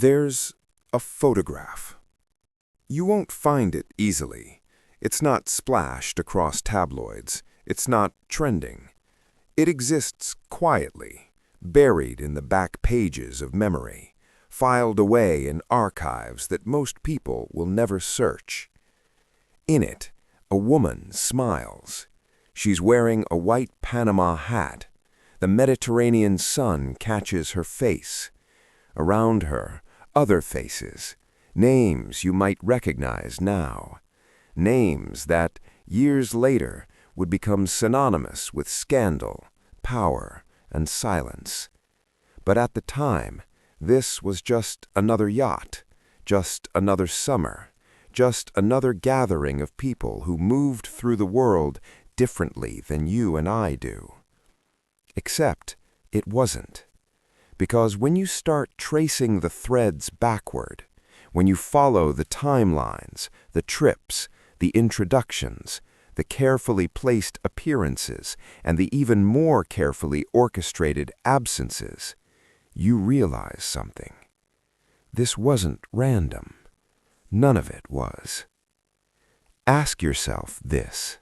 There's a photograph. You won't find it easily. It's not splashed across tabloids. It's not trending. It exists quietly, buried in the back pages of memory, filed away in archives that most people will never search. In it, a woman smiles. She's wearing a white Panama hat. The Mediterranean sun catches her face. Around her, other faces, names you might recognize now. Names that, years later, would become synonymous with scandal, power, and silence. But at the time, this was just another yacht, just another summer, just another gathering of people who moved through the world differently than you and I do. Except it wasn't. Because when you start tracing the threads backward, when you follow the timelines, the trips, the introductions, the carefully placed appearances, and the even more carefully orchestrated absences, you realize something. This wasn't random. None of it was. Ask yourself this.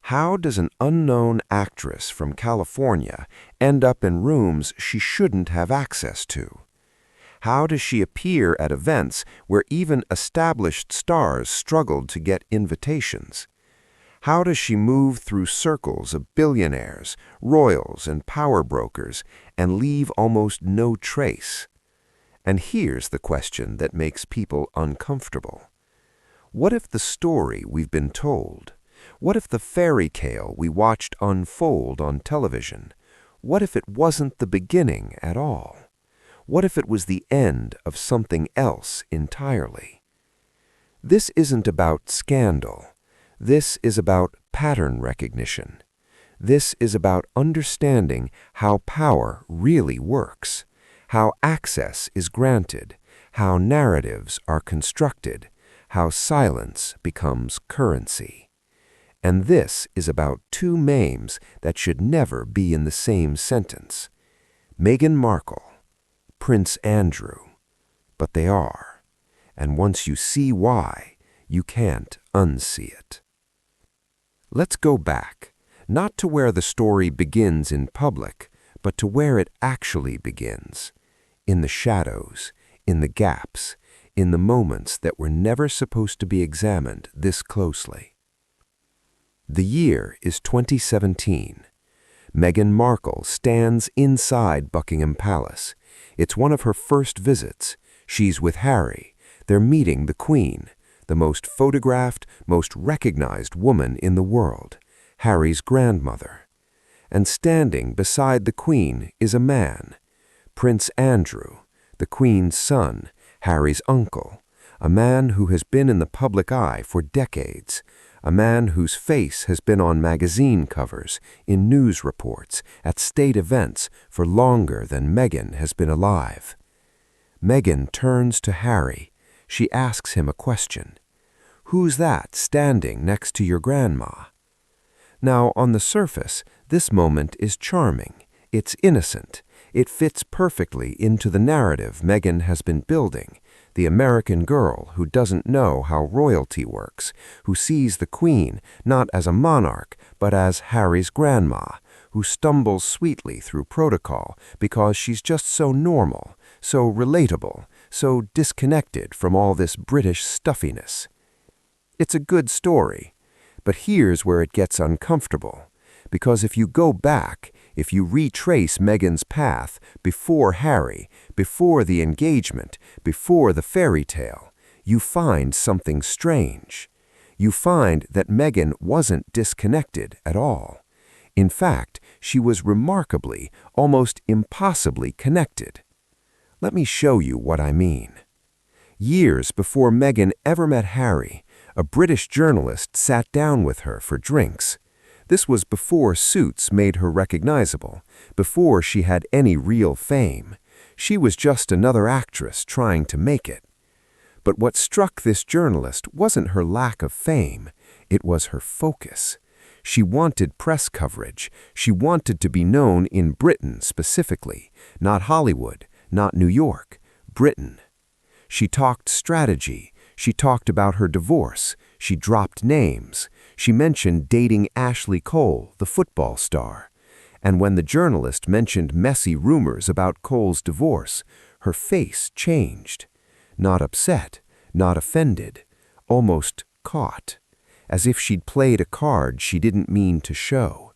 How does an unknown actress from California end up in rooms she shouldn't have access to? How does she appear at events where even established stars struggled to get invitations? How does she move through circles of billionaires, royals, and power brokers and leave almost no trace? And here's the question that makes people uncomfortable. What if the story we've been told, what if the fairy tale we watched unfold on television, what if it wasn't the beginning at all? What if it was the end of something else entirely? This isn't about scandal. This is about pattern recognition. This is about understanding how power really works, how access is granted, how narratives are constructed, how silence becomes currency. And this is about two names that should never be in the same sentence. Meghan Markle, Prince Andrew. But they are. And once you see why, you can't unsee it. Let's go back, not to where the story begins in public, but to where it actually begins. In the shadows, in the gaps, in the moments that were never supposed to be examined this closely. The year is 2017. Meghan Markle stands inside Buckingham Palace. It's one of her first visits. She's with Harry. They're meeting the Queen, the most photographed, most recognized woman in the world, Harry's grandmother. And standing beside the Queen is a man, Prince Andrew, the Queen's son, Harry's uncle, a man who has been in the public eye for decades, a man whose face has been on magazine covers, in news reports, at state events for longer than Meghan has been alive. Meghan turns to Harry. She asks him a question. "Who's that standing next to your grandma?" Now, on the surface, this moment is charming. It's innocent. It fits perfectly into the narrative Meghan has been building. The American girl who doesn't know how royalty works, who sees the Queen not as a monarch, but as Harry's grandma, who stumbles sweetly through protocol because she's just so normal, so relatable, so disconnected from all this British stuffiness. It's a good story, but here's where it gets uncomfortable. Because if you go back, if you retrace Meghan's path before Harry, before the engagement, before the fairy tale, you find something strange. You find that Meghan wasn't disconnected at all. In fact, she was remarkably, almost impossibly connected. Let me show you what I mean. Years before Meghan ever met Harry, a British journalist sat down with her for drinks. This was before suits made her recognizable, before she had any real fame. She was just another actress trying to make it. But what struck this journalist wasn't her lack of fame, it was her focus. She wanted press coverage. She wanted to be known in Britain specifically, not Hollywood, not New York, Britain. She talked strategy. She talked about her divorce. She dropped names. She mentioned dating Ashley Cole, the football star. And when the journalist mentioned messy rumors about Cole's divorce, her face changed. Not upset, not offended, almost caught, as if she'd played a card she didn't mean to show.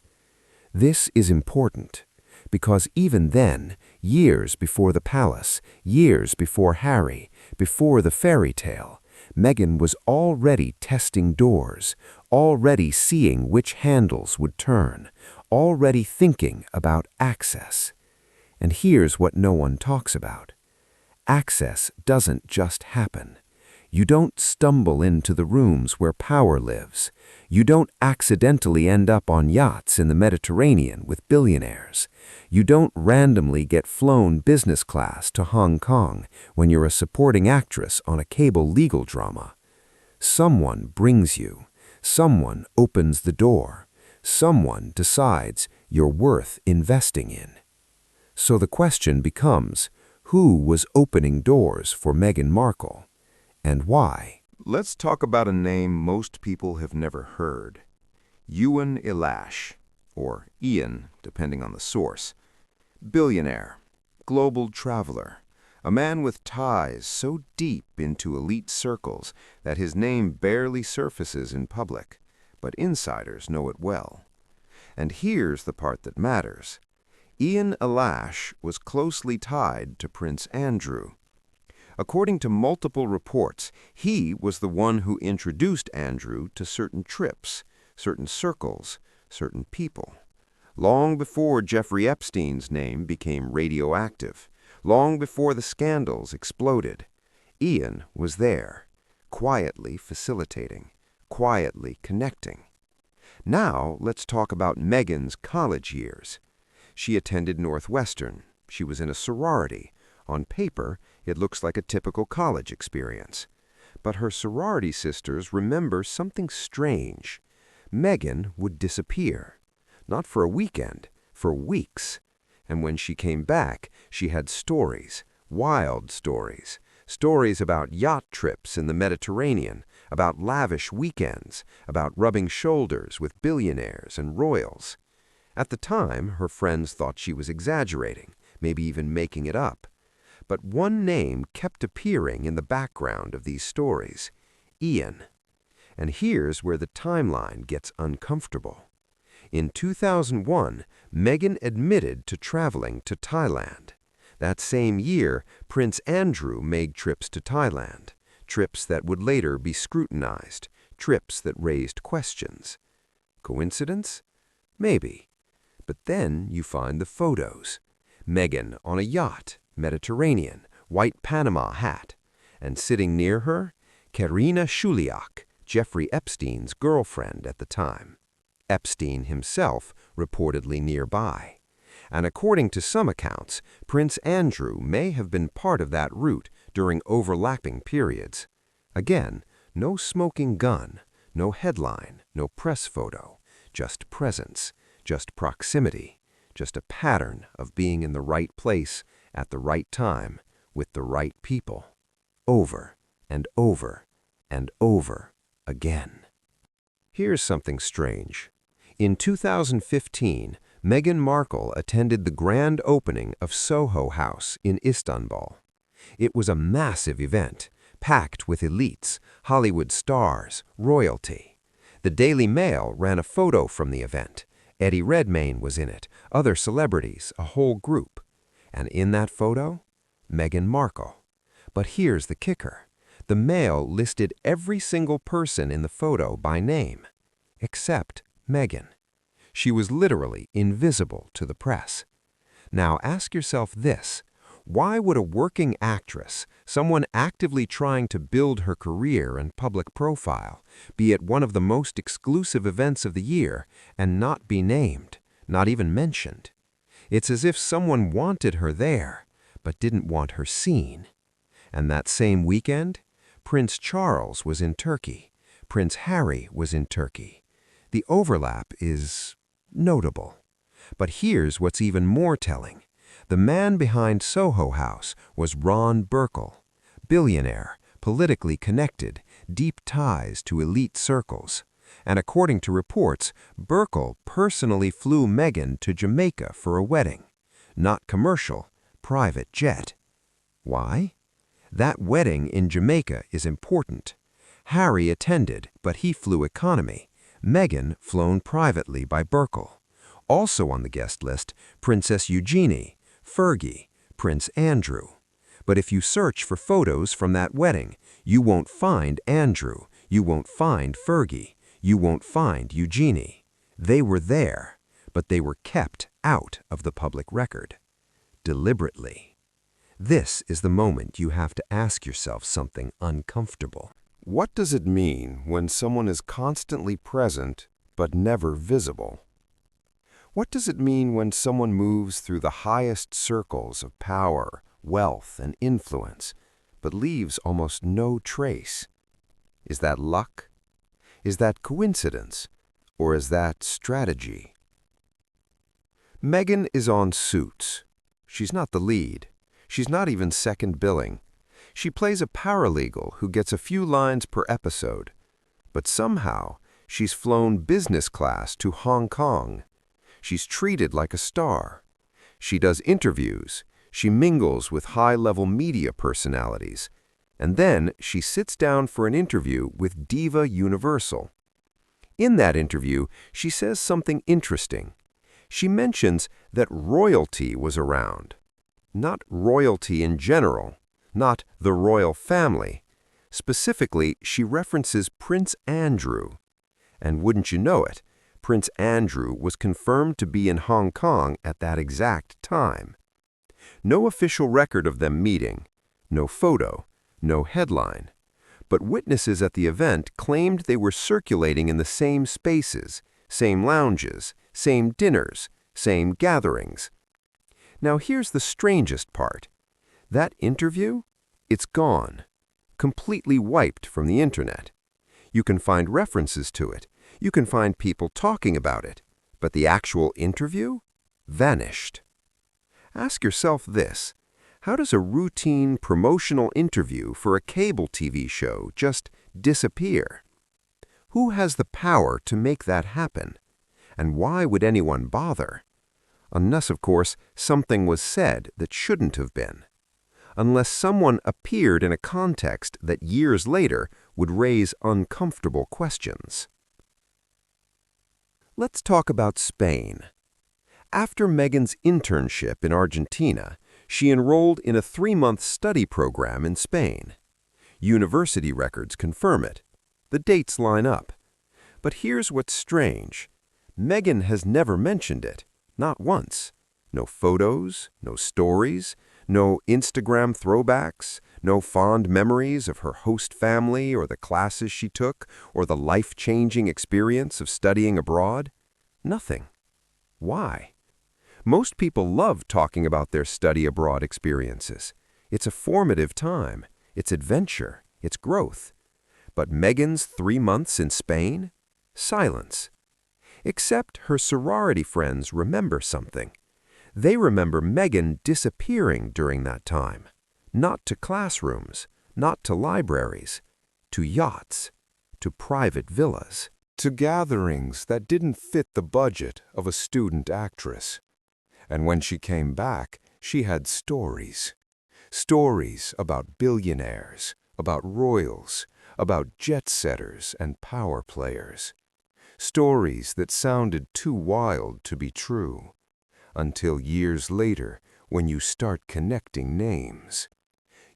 This is important, because even then, years before the palace, years before Harry, before the fairy tale, Meghan was already testing doors, already seeing which handles would turn, already thinking about access. And here's what no one talks about. Access doesn't just happen. You don't stumble into the rooms where power lives. You don't accidentally end up on yachts in the Mediterranean with billionaires. You don't randomly get flown business class to Hong Kong when you're a supporting actress on a cable legal drama. Someone brings you. Someone opens the door. Someone decides you're worth investing in. So the question becomes, who was opening doors for Meghan Markle, and why? Let's talk about a name most people have never heard. Ewan Elash, or Ian, depending on the source. Billionaire, global traveler, a man with ties so deep into elite circles that his name barely surfaces in public, but insiders know it well. And here's the part that matters. Ian Elash was closely tied to Prince Andrew. According to multiple reports, he was the one who introduced Andrew to certain trips, certain circles, certain people. Long before Jeffrey Epstein's name became radioactive, long before the scandals exploded, Ian was there, quietly facilitating, quietly connecting. Now let's talk about Meghan's college years. She attended Northwestern. She was in a sorority. On paper, it looks like a typical college experience. But her sorority sisters remember something strange. Meghan would disappear. Not for a weekend, for weeks. And when she came back, she had stories, wild stories. Stories about yacht trips in the Mediterranean, about lavish weekends, about rubbing shoulders with billionaires and royals. At the time, her friends thought she was exaggerating, maybe even making it up. But one name kept appearing in the background of these stories, Ian. And here's where the timeline gets uncomfortable. In 2001, Meghan admitted to traveling to Thailand. That same year, Prince Andrew made trips to Thailand, trips that would later be scrutinized, trips that raised questions. Coincidence? Maybe. But then you find the photos. Meghan on a yacht, Mediterranean, white Panama hat. And sitting near her, Karina Shuliak, Jeffrey Epstein's girlfriend at the time. Epstein himself reportedly nearby. And according to some accounts, Prince Andrew may have been part of that route during overlapping periods. Again, no smoking gun, no headline, no press photo, just presence. Just proximity, just a pattern of being in the right place at the right time with the right people, over and over and over again. Here's something strange. In 2015, Meghan Markle attended the grand opening of Soho House in Istanbul. It was a massive event, packed with elites, Hollywood stars, royalty. The Daily Mail ran a photo from the event. Eddie Redmayne was in it, other celebrities, a whole group. And in that photo, Meghan Markle. But here's the kicker. The Mail listed every single person in the photo by name, except Meghan. She was literally invisible to the press. Now ask yourself this. Why would a working actress, someone actively trying to build her career and public profile, be at one of the most exclusive events of the year and not be named, not even mentioned? It's as if someone wanted her there, but didn't want her seen. And that same weekend, Prince Charles was in Turkey. Prince Harry was in Turkey. The overlap is notable. But here's what's even more telling. The man behind Soho House was Ron Burkle, billionaire, politically connected, deep ties to elite circles. And according to reports, Burkle personally flew Meghan to Jamaica for a wedding. Not commercial, private jet. Why? That wedding in Jamaica is important. Harry attended, but he flew economy. Meghan flown privately by Burkle. Also on the guest list, Princess Eugenie, Fergie, Prince Andrew. But if you search for photos from that wedding, you won't find Andrew, you won't find Fergie, you won't find Eugenie. They were there, but they were kept out of the public record. Deliberately. This is the moment you have to ask yourself something uncomfortable. What does it mean when someone is constantly present but never visible? What does it mean when someone moves through the highest circles of power, wealth, and influence, but leaves almost no trace? Is that luck? Is that coincidence? Or is that strategy? Meghan is on Suits. She's not the lead. She's not even second billing. She plays a paralegal who gets a few lines per episode. But somehow, she's flown business class to Hong Kong. She's treated like a star. She does interviews. She mingles with high-level media personalities. And then she sits down for an interview with Diva Universal. In that interview, she says something interesting. She mentions that royalty was around. Not royalty in general, not the royal family. Specifically, she references Prince Andrew. And wouldn't you know it, Prince Andrew was confirmed to be in Hong Kong at that exact time. No official record of them meeting, no photo, no headline. But witnesses at the event claimed they were circulating in the same spaces, same lounges, same dinners, same gatherings. Now here's the strangest part. That interview, it's gone, completely wiped from the internet. You can find references to it. You can find people talking about it. But the actual interview? Vanished. Ask yourself this. How does a routine promotional interview for a cable TV show just disappear? Who has the power to make that happen? And why would anyone bother? Unless, of course, something was said that shouldn't have been. Unless someone appeared in a context that years later would raise uncomfortable questions. Let's talk about Spain. After Meghan's internship in Argentina, she enrolled in a 3-month study program in Spain. University records confirm it. The dates line up. But here's what's strange. Meghan has never mentioned it, not once. No photos, no stories, no Instagram throwbacks, no fond memories of her host family or the classes she took or the life-changing experience of studying abroad. Nothing. Why? Most people love talking about their study abroad experiences. It's a formative time. It's adventure. It's growth. But Meghan's 3 months in Spain? Silence. Except her sorority friends remember something. They remember Meghan disappearing during that time. Not to classrooms, not to libraries, to yachts, to private villas. To gatherings that didn't fit the budget of a student actress. And when she came back, she had stories. Stories about billionaires, about royals, about jet-setters and power players. Stories that sounded too wild to be true. Until years later, when you start connecting names.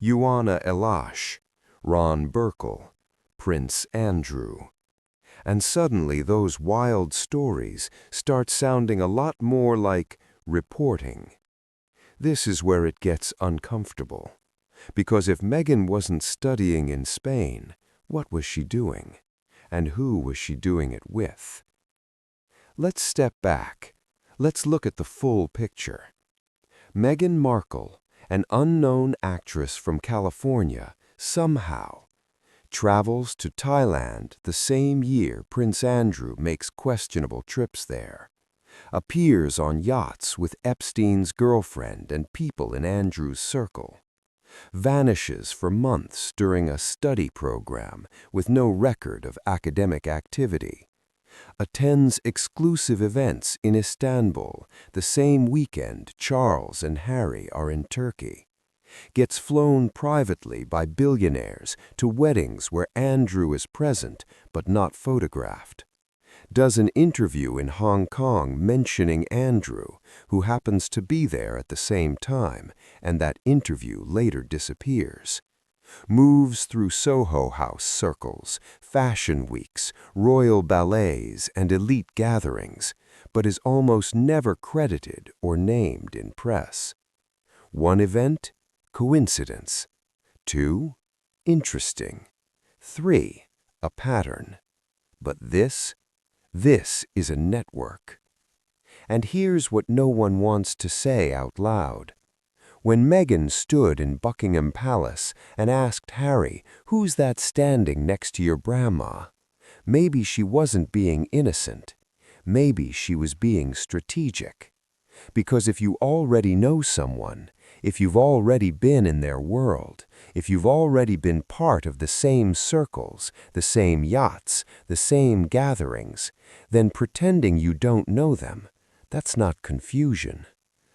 Ioana Elash, Ron Burkle, Prince Andrew. And suddenly those wild stories start sounding a lot more like reporting. This is where it gets uncomfortable. Because if Meghan wasn't studying in Spain, what was she doing? And who was she doing it with? Let's step back. Let's look at the full picture. Meghan Markle, an unknown actress from California, somehow travels to Thailand the same year Prince Andrew makes questionable trips there. appears on yachts with Epstein's girlfriend and people in Andrew's circle, vanishes for months during a study program with no record of academic activity, attends exclusive events in Istanbul the same weekend Charles and Harry are in Turkey, gets flown privately by billionaires to weddings where Andrew is present but not photographed, does an interview in Hong Kong mentioning Andrew, who happens to be there at the same time, and that interview later disappears, moves through Soho House circles, fashion weeks, royal ballets, and elite gatherings, but is almost never credited or named in press. One event, coincidence. Two, interesting. Three, a pattern. But this is a network. And here's what no one wants to say out loud. When Meghan stood in Buckingham Palace and asked Harry, "Who's that standing next to your grandma?" maybe she wasn't being innocent. Maybe she was being strategic. Because if you already know someone, if you've already been in their world, if you've already been part of the same circles, the same yachts, the same gatherings, then pretending you don't know them, that's not confusion.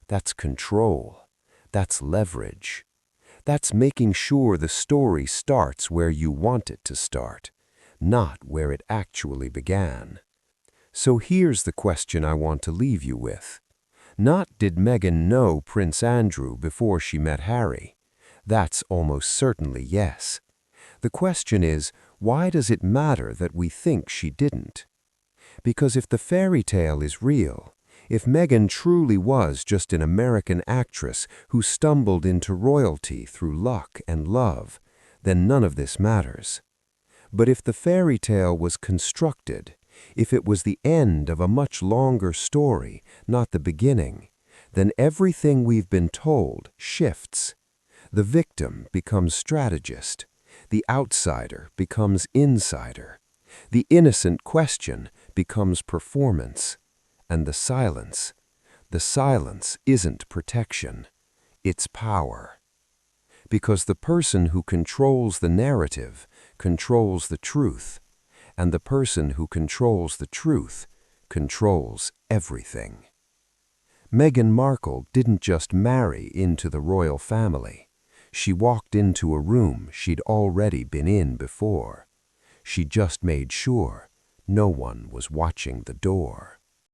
That's control. That's leverage. That's making sure the story starts where you want it to start, not where it actually began. So here's the question I want to leave you with. Not did Meghan know Prince Andrew before she met Harry. That's almost certainly yes. The question is, why does it matter that we think she didn't? Because if the fairy tale is real, if Meghan truly was just an American actress who stumbled into royalty through luck and love, then none of this matters. But if the fairy tale was constructed, if it was the end of a much longer story, not the beginning, then everything we've been told shifts. The victim becomes strategist. The outsider becomes insider. The innocent question becomes performance. And the silence isn't protection, it's power. Because the person who controls the narrative controls the truth, and the person who controls the truth controls everything. Meghan Markle didn't just marry into the royal family. She walked into a room she'd already been in before. She just made sure no one was watching the door.